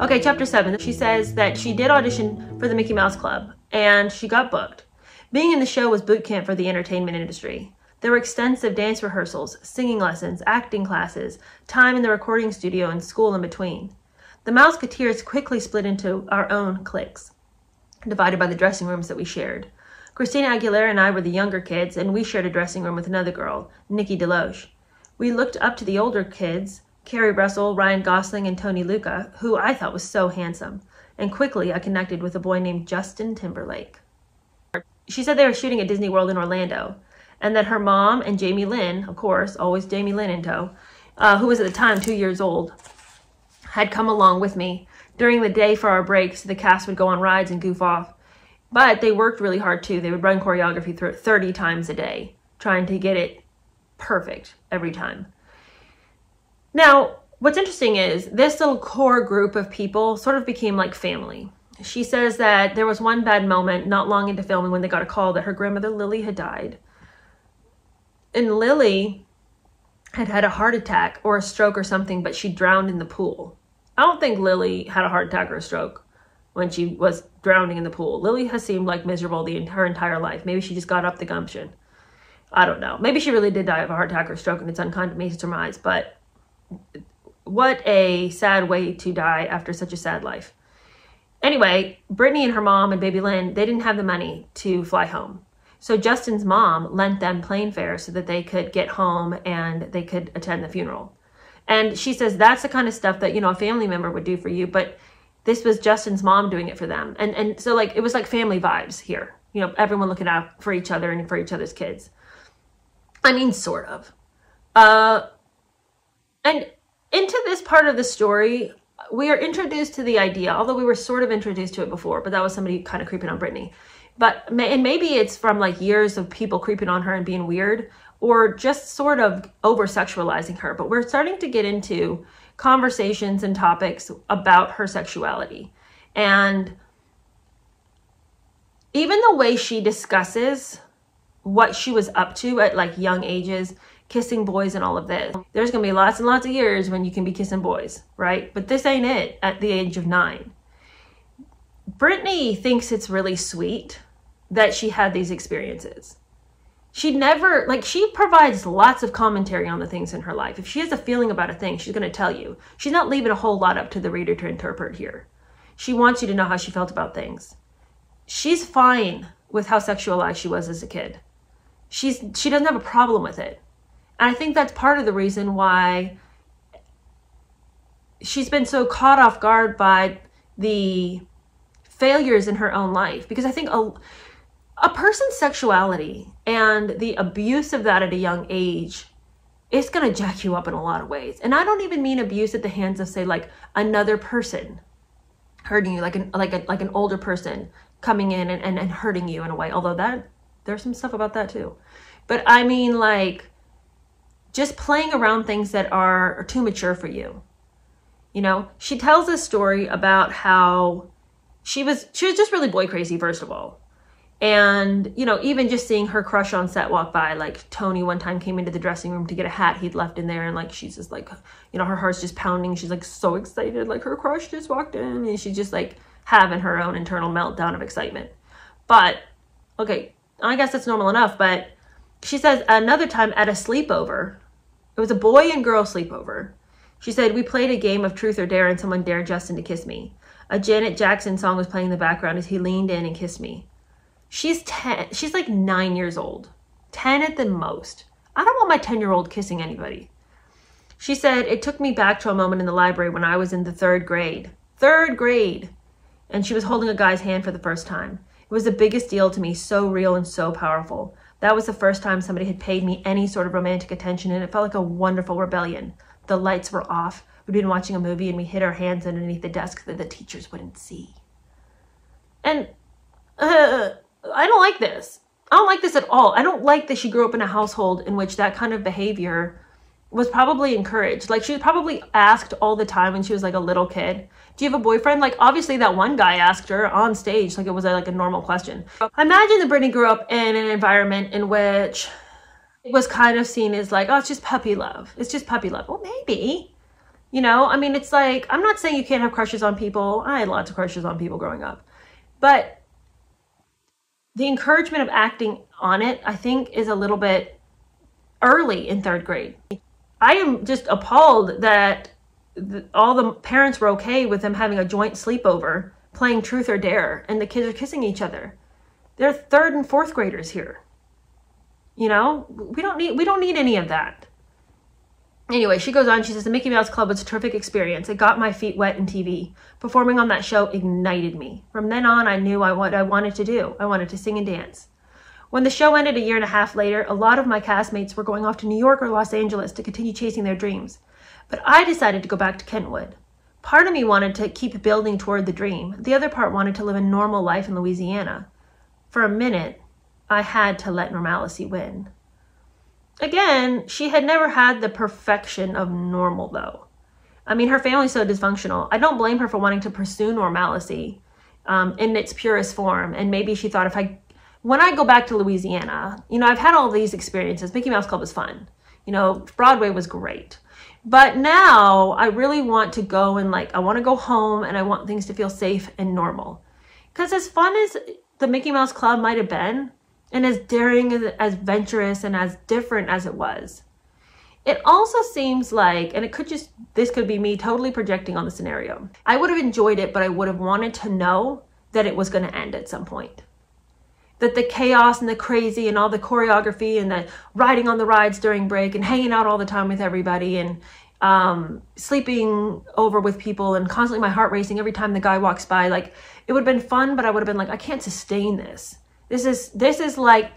Okay, chapter 7. She says that she did audition for the Mickey Mouse Club and she got booked. Being in the show was boot camp for the entertainment industry. There were extensive dance rehearsals, singing lessons, acting classes, time in the recording studio, and school in between. The Mouseketeers quickly split into our own cliques, divided by the dressing rooms that we shared. Christina Aguilera and I were the younger kids, and we shared a dressing room with another girl, Nikki DeLoche. We looked up to the older kids, Carrie Russell, Ryan Gosling, and Tony Lucca, who I thought was so handsome, and quickly I connected with a boy named Justin Timberlake. She said they were shooting at Disney World in Orlando, and that her mom and Jamie Lynn, of course, always Jamie Lynn in tow, who was at the time 2 years old, had come along with me. During the day for our breaks, the cast would go on rides and goof off. But they worked really hard too. They would run choreography through 30 times a day, trying to get it perfect every time. Now, what's interesting is this little core group of people sort of became like family. She says that there was one bad moment not long into filming when they got a call that her grandmother Lily had died. And Lily had had a heart attack or a stroke or something, but she drowned in the pool. I don't think Lily had a heart attack or a stroke when she was drowning in the pool. Lily has seemed like miserable her entire life. Maybe she just got up the gumption. I don't know. Maybe she really did die of a heart attack or stroke, and it's unkind to me to surmise, but what a sad way to die after such a sad life. Anyway, Britney and her mom and baby Lynn, they didn't have the money to fly home. So Justin's mom lent them plane fare so that they could get home and they could attend the funeral. And she says that's the kind of stuff that, you know, a family member would do for you, but this was Justin's mom doing it for them. And so like, it was like family vibes here. You know, everyone looking out for each other and for each other's kids. I mean, sort of. And into this part of the story, we are introduced to the idea, although we were sort of introduced to it before, but that was somebody kind of creeping on Britney. And maybe it's from like years of people creeping on her and being weird, or just sort of over-sexualizing her. But we're starting to get into conversations and topics about her sexuality. And even the way she discusses what she was up to at like young ages, kissing boys and all of this. There's gonna be lots and lots of years when you can be kissing boys, right? But this ain't it at the age of 9. Britney thinks it's really sweet that she had these experiences. She never, like, she provides lots of commentary on the things in her life. If she has a feeling about a thing, she's going to tell you. She's not leaving a whole lot up to the reader to interpret here. She wants you to know how she felt about things. She's fine with how sexualized she was as a kid. She doesn't have a problem with it. And I think that's part of the reason why she's been so caught off guard by the failures in her own life. Because I think a person's sexuality and the abuse of that at a young age is going to jack you up in a lot of ways. And I don't even mean abuse at the hands of, say, like another person hurting you, like an older person coming in and hurting you in a way. Although there's some stuff about that too. But I mean, like, just playing around things that are too mature for you. You know, she tells a story about how she was just really boy crazy, first of all. And, you know, even just seeing her crush on set walk by, like Tony one time came into the dressing room to get a hat he'd left in there. And like, she's just like, you know, her heart's just pounding. She's like so excited, like her crush just walked in, and she's just like having her own internal meltdown of excitement. But okay, I guess that's normal enough. But she says another time at a sleepover, it was a boy and girl sleepover. She said, we played a game of truth or dare and someone dared Justin to kiss me. A Janet Jackson song was playing in the background as he leaned in and kissed me. She's 10. She's like 9 years old. 10 at the most. I don't want my 10-year-old kissing anybody. She said, it took me back to a moment in the library when I was in the 3rd grade. 3rd grade. And she was holding a guy's hand for the first time. It was the biggest deal to me, so real and so powerful. That was the first time somebody had paid me any sort of romantic attention, and it felt like a wonderful rebellion. The lights were off. We'd been watching a movie and we hid our hands underneath the desk that the teachers wouldn't see. And I don't like this. I don't like this at all. I don't like that she grew up in a household in which that kind of behavior was probably encouraged. Like, she was probably asked all the time when she was like a little kid, do you have a boyfriend? Like, obviously that one guy asked her on stage, like it was like a normal question. I imagine that Britney grew up in an environment in which it was kind of seen as like, oh, it's just puppy love. It's just puppy love. Well, maybe, You know, I mean, it's like, I'm not saying you can't have crushes on people. I had lots of crushes on people growing up. But the encouragement of acting on it, I think, is a little bit early in 3rd grade. I am just appalled that all the parents were okay with them having a joint sleepover, playing truth or dare, and the kids are kissing each other. They're 3rd and 4th graders here. You know, we don't need any of that. Anyway, she goes on, she says, the Mickey Mouse Club was a terrific experience. It got my feet wet in TV. Performing on that show ignited me. From then on, I knew what I wanted to do. I wanted to sing and dance. When the show ended a year and a half later, a lot of my castmates were going off to New York or Los Angeles to continue chasing their dreams. But I decided to go back to Kentwood. Part of me wanted to keep building toward the dream. The other part wanted to live a normal life in Louisiana. For a minute, I had to let normalcy win. Again, she had never had the perfection of normal, though. I mean, her family's so dysfunctional. I don't blame her for wanting to pursue normalcy in its purest form. And maybe she thought, when I go back to Louisiana, you know, I've had all these experiences. Mickey Mouse Club was fun. You know, Broadway was great. But now I really want to go and I want to go home and I want things to feel safe and normal. Because as fun as the Mickey Mouse Club might have been, and as daring, as adventurous, and as different as it was, it also seems like, and this could be me totally projecting on the scenario, I would have enjoyed it, but I would have wanted to know that it was going to end at some point. That the chaos and the crazy and all the choreography and the riding on the rides during break and hanging out all the time with everybody and sleeping over with people and constantly my heart racing every time the guy walks by, it would have been fun, but I would have been like, I can't sustain this. This is like,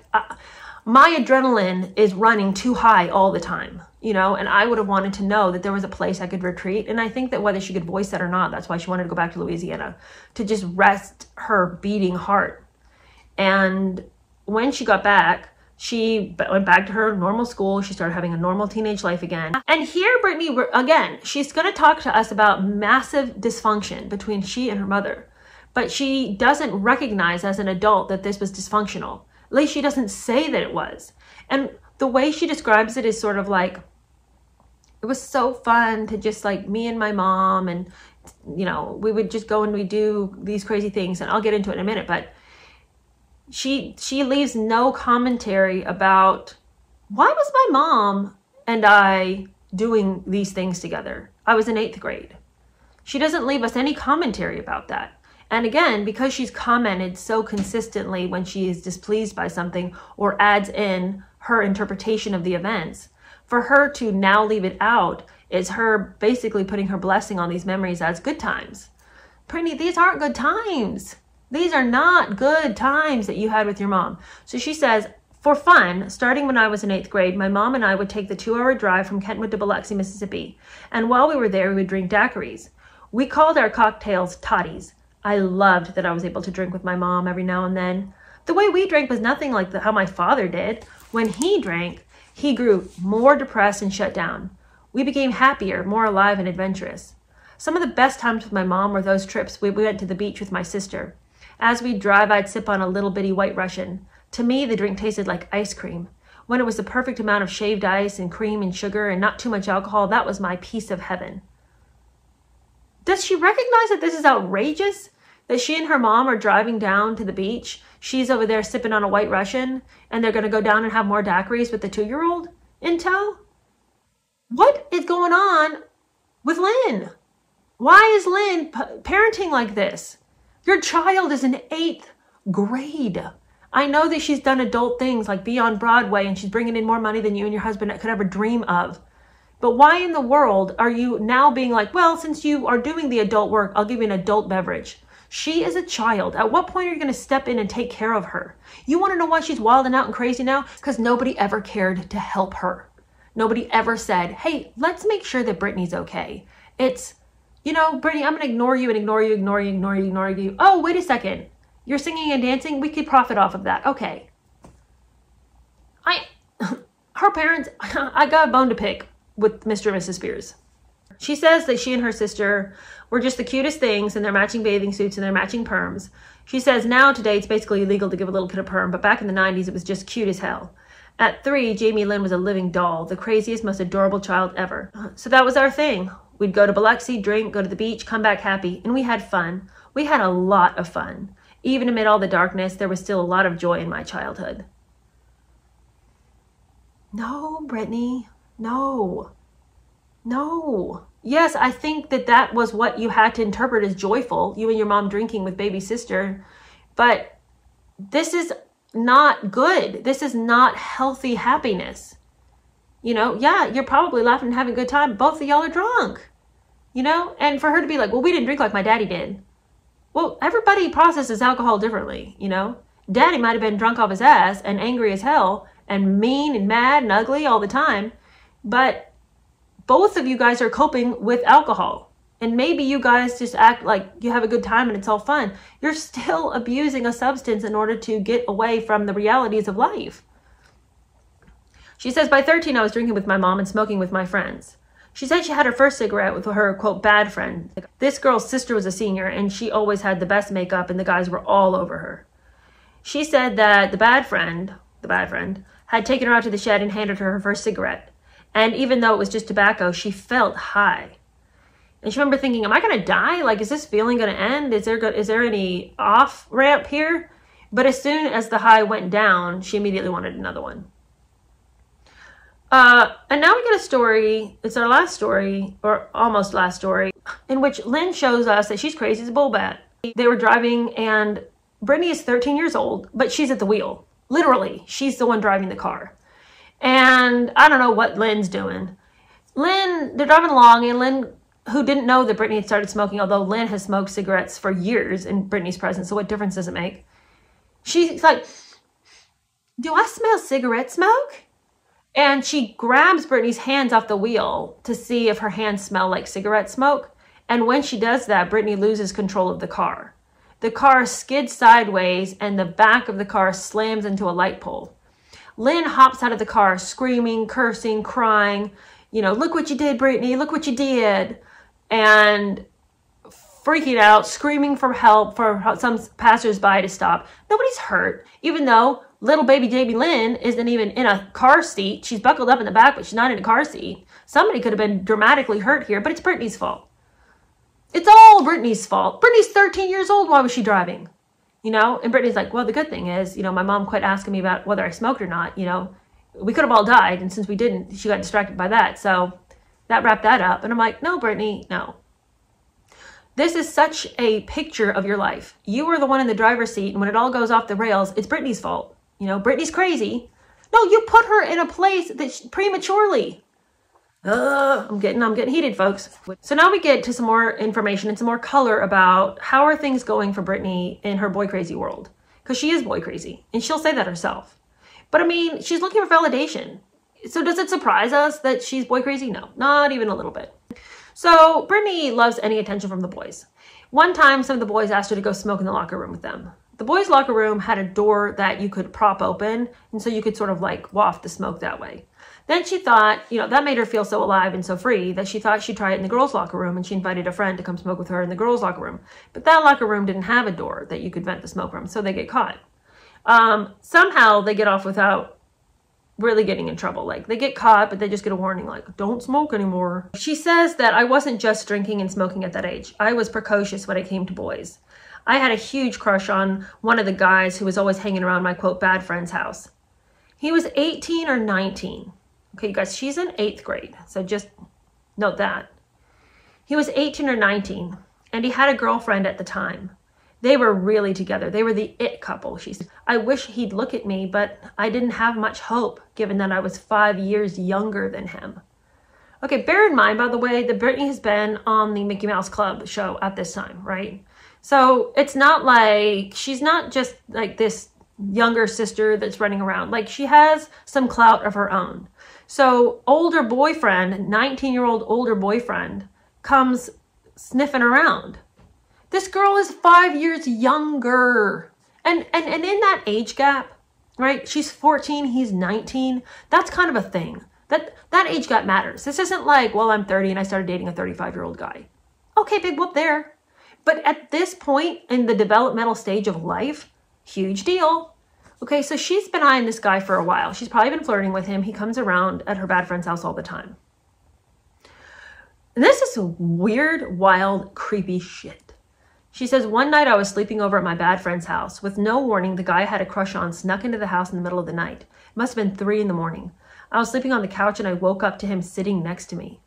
my adrenaline is running too high all the time, you know, and I would have wanted to know that there was a place I could retreat. And I think that whether she could voice that or not, that's why she wanted to go back to Louisiana, to just rest her beating heart. And when she got back, she went back to her normal school. She started having a normal teenage life again. And here, Britney, again, she's going to talk to us about massive dysfunction between she and her mother. But she doesn't recognize as an adult that this was dysfunctional. At least she doesn't say that it was. And the way she describes it is sort of like, it was so fun to just me and my mom and, you know, we would just go and we do these crazy things. And I'll get into it in a minute. But she leaves no commentary about, why was my mom and I doing these things together? I was in 8th grade. She doesn't leave us any commentary about that. And again, because she's commented so consistently when she is displeased by something or adds in her interpretation of the events, for her to now leave it out is her basically putting her blessing on these memories as good times. Britney, these aren't good times. These are not good times that you had with your mom. So she says, for fun, starting when I was in 8th grade, my mom and I would take the 2-hour drive from Kentwood to Biloxi, Mississippi. And while we were there, we would drink daiquiris. We called our cocktails toddies. I loved that I was able to drink with my mom every now and then. The way we drank was nothing like how my father did. When he drank, he grew more depressed and shut down. We became happier, more alive and adventurous. Some of the best times with my mom were those trips we went to the beach with my sister. As we'd drive, I'd sip on a little bitty White Russian. To me, the drink tasted like ice cream. When it was the perfect amount of shaved ice and cream and sugar and not too much alcohol, that was my piece of heaven. Does she recognize that this is outrageous? That she and her mom are driving down to the beach. She's over there sipping on a White Russian, and they're going to go down and have more daiquiris with the 2-year-old in tow? What is going on with Lynn? Why is Lynn parenting like this? Your child is in 8th grade. I know that she's done adult things like be on Broadway and she's bringing in more money than you and your husband could ever dream of. But why in the world are you now being like, well, since you are doing the adult work, I'll give you an adult beverage? She is a child. At what point are you going to step in and take care of her? You want to know why she's wilding out and crazy now? Because nobody ever cared to help her. Nobody ever said, hey, let's make sure that Britney's okay. It's, you know, Britney, I'm going to ignore you and ignore you, ignore you, ignore you, ignore you. Oh, wait a second. You're singing and dancing? We could profit off of that. Okay. Her parents, I got a bone to pick with Mr. and Mrs. Spears. She says that she and her sister were just the cutest things in their matching bathing suits and their matching perms. She says now today it's basically illegal to give a little kid a perm, but back in the 90s it was just cute as hell. At 3, Jamie Lynn was a living doll, the craziest, most adorable child ever. So that was our thing. We'd go to Biloxi, drink, go to the beach, come back happy, and we had fun. We had a lot of fun. Even amid all the darkness, there was still a lot of joy in my childhood. No, Britney, no. No. Yes, I think that was what you had to interpret as joyful, you and your mom drinking with baby sister. But this is not good. This is not healthy happiness. You know, yeah, you're probably laughing and having a good time. Both of y'all are drunk, you know? And for her to be like, well, we didn't drink like my daddy did. Well, everybody processes alcohol differently, you know? Daddy might have been drunk off his ass and angry as hell and mean and mad and ugly all the time. But both of you guys are coping with alcohol. And maybe you guys just act like you have a good time and it's all fun. You're still abusing a substance in order to get away from the realities of life. She says, by 13, I was drinking with my mom and smoking with my friends. She said she had her first cigarette with her, quote, bad friend. This girl's sister was a senior and she always had the best makeup and the guys were all over her. She said that the bad friend, had taken her out to the shed and handed her her first cigarette. And even though it was just tobacco, she felt high. And she remember thinking, am I going to die? Like, is this feeling going to end? Is there any off ramp here? But as soon as the high went down, she immediately wanted another one. And now we get a story, it's our last story, or almost last story, in which Lynn shows us that she's crazy as a bull bat. They were driving and Britney is 13 years old, but she's at the wheel. Literally, she's the one driving the car. And I don't know what Lynn's doing. They're driving along and Lynn, who didn't know that Britney had started smoking, although Lynn has smoked cigarettes for years in Britney's presence, so what difference does it make? She's like, do I smell cigarette smoke? And she grabs Britney's hands off the wheel to see if her hands smell like cigarette smoke. And when she does that, Britney loses control of the car. The car skids sideways and the back of the car slams into a light pole. Lynn hops out of the car screaming, cursing, crying, you know, look what you did, Britney, look what you did. And freaking out, screaming for help for some passersby to stop. Nobody's hurt, even though little baby Lynn isn't even in a car seat. She's buckled up in the back, but she's not in a car seat. Somebody could have been dramatically hurt here, but it's Britney's fault. It's all Britney's fault. Britney's 13 years old. Why was she driving? You know, and Britney's like, well, the good thing is, you know, my mom quit asking me about whether I smoked or not. You know, we could have all died. And since we didn't, she got distracted by that. So that wrapped that up. And I'm like, no, Britney, no. This is such a picture of your life. You are the one in the driver's seat. And when it all goes off the rails, it's Britney's fault. You know, Britney's crazy. No, you put her in a place that prematurely. I'm getting heated, folks. So now we get to some more information and some more color about how are things going for Britney in her boy crazy world. Because she is boy crazy. And she'll say that herself. But I mean, she's looking for validation. So does it surprise us that she's boy crazy? No, not even a little bit. So Britney loves any attention from the boys. One time, some of the boys asked her to go smoke in the locker room with them. The boys' locker room had a door that you could prop open, and so you could sort of like waft the smoke that way. Then she thought, you know, that made her feel so alive and so free that she thought she'd try it in the girls' locker room, and she invited a friend to come smoke with her in the girls' locker room. But that locker room didn't have a door that you could vent the smoke from, so they get caught. Somehow they get off without really getting in trouble. Like, they get caught, but they just get a warning, like, don't smoke anymore. She says that I wasn't just drinking and smoking at that age. I was precocious when it came to boys. I had a huge crush on one of the guys who was always hanging around my, quote, bad friend's house. He was 18 or 19. Okay, you guys, she's in 8th grade, so just note that. He was 18 or 19, and he had a girlfriend at the time. They were really together. They were the it couple, she said. I wish he'd look at me, but I didn't have much hope, given that I was 5 years younger than him. Okay, bear in mind, by the way, that Britney has been on the Mickey Mouse Club show at this time, right? So it's not like, she's not just like this younger sister that's running around. Like, she has some clout of her own. So older boyfriend, 19-year-old older boyfriend, comes sniffing around. This girl is 5 years younger. And in that age gap, right? She's 14, he's 19. That's kind of a thing. That age gap matters. This isn't like, well, I'm 30 and I started dating a 35-year-old guy. Okay, big whoop there. But at this point in the developmental stage of life, huge deal. Okay, so she's been eyeing this guy for a while. She's probably been flirting with him. He comes around at her bad friend's house all the time. And this is weird, wild, creepy shit. She says, one night I was sleeping over at my bad friend's house. With no warning, the guy I had a crush on snuck into the house in the middle of the night. It must have been 3 a.m. I was sleeping on the couch and I woke up to him sitting next to me.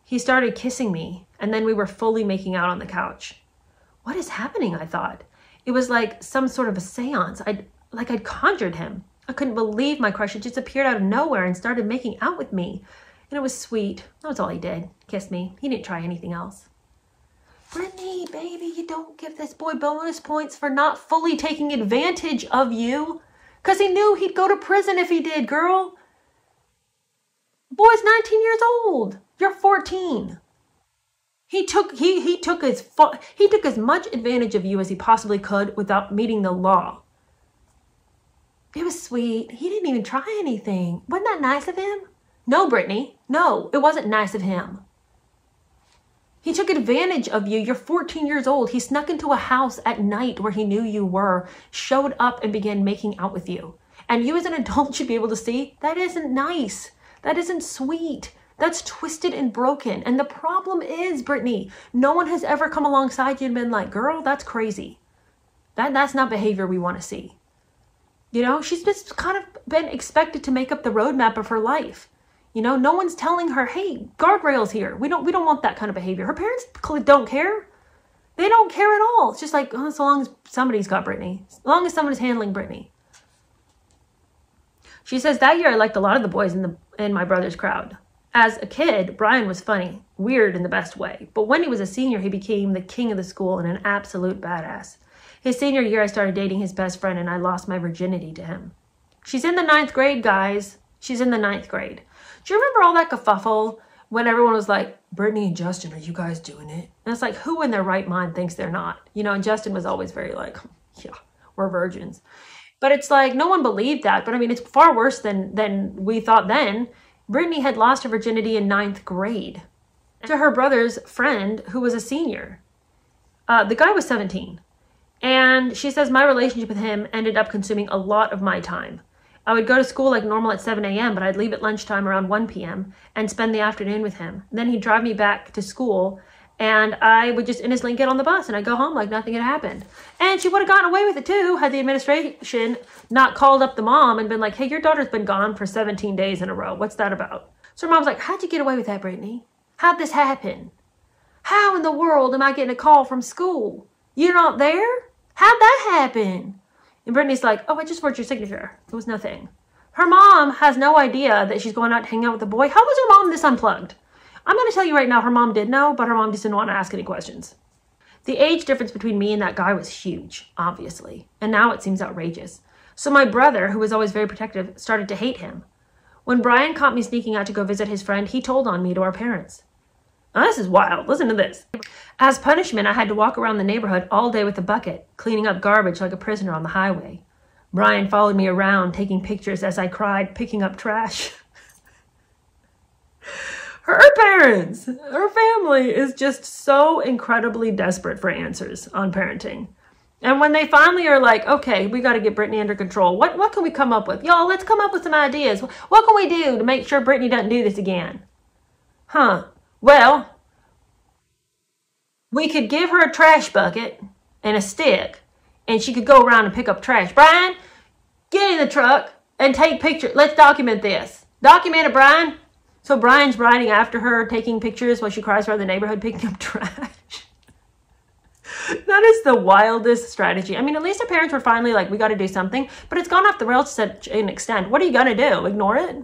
He started kissing me, and then we were fully making out on the couch. What is happening, I thought. It was like some sort of a seance. I'd conjured him. I couldn't believe my crush had just appeared out of nowhere and started making out with me. And it was sweet. That was all he did. Kissed me. He didn't try anything else. Britney, baby, you don't give this boy bonus points for not fully taking advantage of you. Because he knew he'd go to prison if he did, girl. Boy's 19 years old. You're 14. He took as much advantage of you as he possibly could without meeting the law. It was sweet. He didn't even try anything. Wasn't that nice of him? No, Britney. No, it wasn't nice of him. He took advantage of you. You're 14 years old. He snuck into a house at night where he knew you were, showed up and began making out with you. And you as an adult should be able to see that isn't nice. That isn't sweet. That's twisted and broken. And the problem is, Britney, no one has ever come alongside you and been like, girl, that's crazy. That's not behavior we want to see. You know, she's just kind of been expected to make up the roadmap of her life. You know, no one's telling her, hey, guardrails here. We don't want that kind of behavior. Her parents don't care. They don't care at all. It's just like, oh, so long as somebody's got Britney. As long as someone is handling Britney. She says, that year I liked a lot of the boys in my brother's crowd. As a kid, Brian was funny, weird in the best way. But when he was a senior, he became the king of the school and an absolute badass. His senior year, I started dating his best friend and I lost my virginity to him. She's in the 9th grade, guys. She's in the 9th grade. Do you remember all that kerfuffle when everyone was like, Britney and Justin, are you guys doing it? And it's like, who in their right mind thinks they're not? You know, and Justin was always very like, yeah, we're virgins. But it's like, no one believed that. But I mean, it's far worse than we thought then. Britney had lost her virginity in 9th grade to her brother's friend who was a senior. The guy was 17. And she says, my relationship with him ended up consuming a lot of my time. I would go to school like normal at 7 a.m., but I'd leave at lunchtime around 1 p.m. and spend the afternoon with him. And then he'd drive me back to school, and I would just innocently get on the bus, and I'd go home like nothing had happened. And she would have gotten away with it, too, had the administration not called up the mom and been like, hey, your daughter's been gone for 17 days in a row. What's that about? So her mom's like, how'd you get away with that, Britney? How'd this happen? How in the world am I getting a call from school? You're not there? How'd that happen? And Britney's like, oh, I just forged your signature. It was nothing. Her mom has no idea that she's going out to hang out with the boy. How was her mom this unplugged? I'm going to tell you right now, her mom did know, but her mom just didn't want to ask any questions. The age difference between me and that guy was huge, obviously. And now it seems outrageous. So my brother, who was always very protective, started to hate him. When Brian caught me sneaking out to go visit his friend, he told on me to our parents. Now, this is wild. Listen to this. As punishment, I had to walk around the neighborhood all day with a bucket, cleaning up garbage like a prisoner on the highway. Brian followed me around, taking pictures as I cried, picking up trash. Her parents, her family is just so incredibly desperate for answers on parenting. And when they finally are like, okay, we got to get Britney under control. What can we come up with? Y'all, let's come up with some ideas. What can we do to make sure Britney doesn't do this again? Well, we could give her a trash bucket and a stick, and she could go around and pick up trash. Brian, get in the truck and take pictures. Let's document this. Document it, Brian. So Brian's riding after her, taking pictures while she cries around the neighborhood, picking up trash. That is the wildest strategy. I mean, at least the parents were finally like, we got to do something. But it's gone off the rails to such an extent. What are you going to do? Ignore it?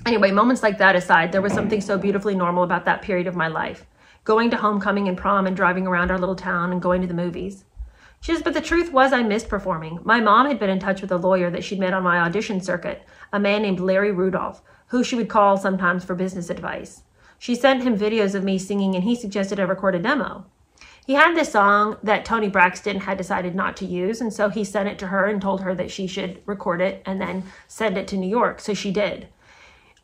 Anyway, moments like that aside, there was something so beautifully normal about that period of my life. Going to homecoming and prom and driving around our little town and going to the movies. She says, but the truth was I missed performing. My mom had been in touch with a lawyer that she'd met on my audition circuit, a man named Larry Rudolph, who she would call sometimes for business advice. She sent him videos of me singing and he suggested I record a demo. He had this song that Toni Braxton had decided not to use, and so he sent it to her and told her that she should record it and then send it to New York, so she did.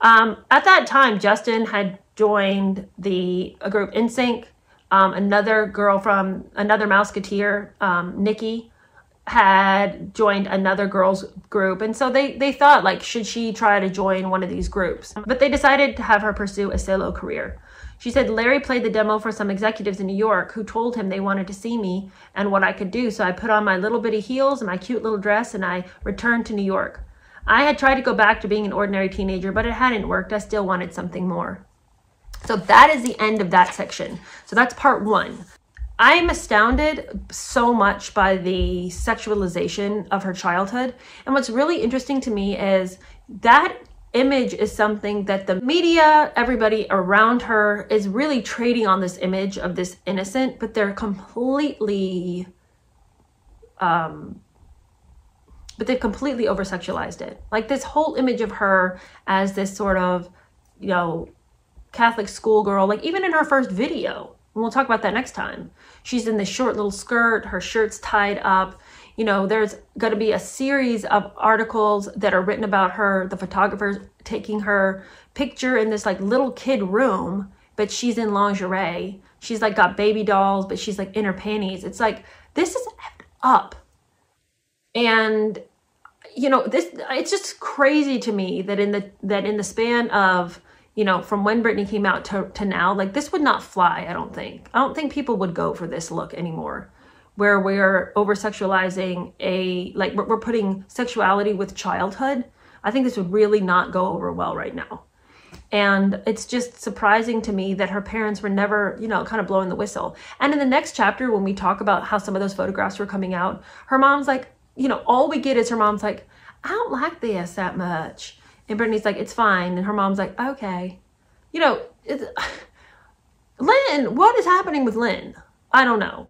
At that time, Justin had joined a group NSYNC. Another girl from another Mouseketeer, Nikki, had joined another girls group, and so they thought, like, should she try to join one of these groups? But they decided to have her pursue a solo career. She said, Larry played the demo for some executives in New York who told him they wanted to see me and what I could do, so I put on my little bitty heels and my cute little dress and I returned to New York. I had tried to go back to being an ordinary teenager, but it hadn't worked. I still wanted something more. So that is the end of that section. So that's part 1. I'm astounded so much by the sexualization of her childhood. And what's really interesting to me is that image is something that the media, everybody around her, is really trading on this image of this innocent, but they've completely over-sexualized it. Like, this whole image of her as this sort of, you know, Catholic schoolgirl, like even in her first video, and we'll talk about that next time, she's in this short little skirt, her shirt's tied up. You know, there's going to be a series of articles that are written about her, the photographers taking her picture in this like little kid room, but she's in lingerie. She's like got baby dolls, but she's like in her panties. It's like, this is effed up. And, you know, it's just crazy to me that in the span of, you know, from when Britney came out to now, like, this would not fly, I don't think. I don't think people would go for this look anymore, where we're over-sexualizing like, we're putting sexuality with childhood. I think this would really not go over well right now. And it's just surprising to me that her parents were never, you know, kind of blowing the whistle. And in the next chapter, when we talk about how some of those photographs were coming out, her mom's like, you know, all we get is her mom's like, I don't like this that much. And Britney's like, it's fine. And her mom's like, okay. You know, Lynn, what is happening with Lynn? I don't know.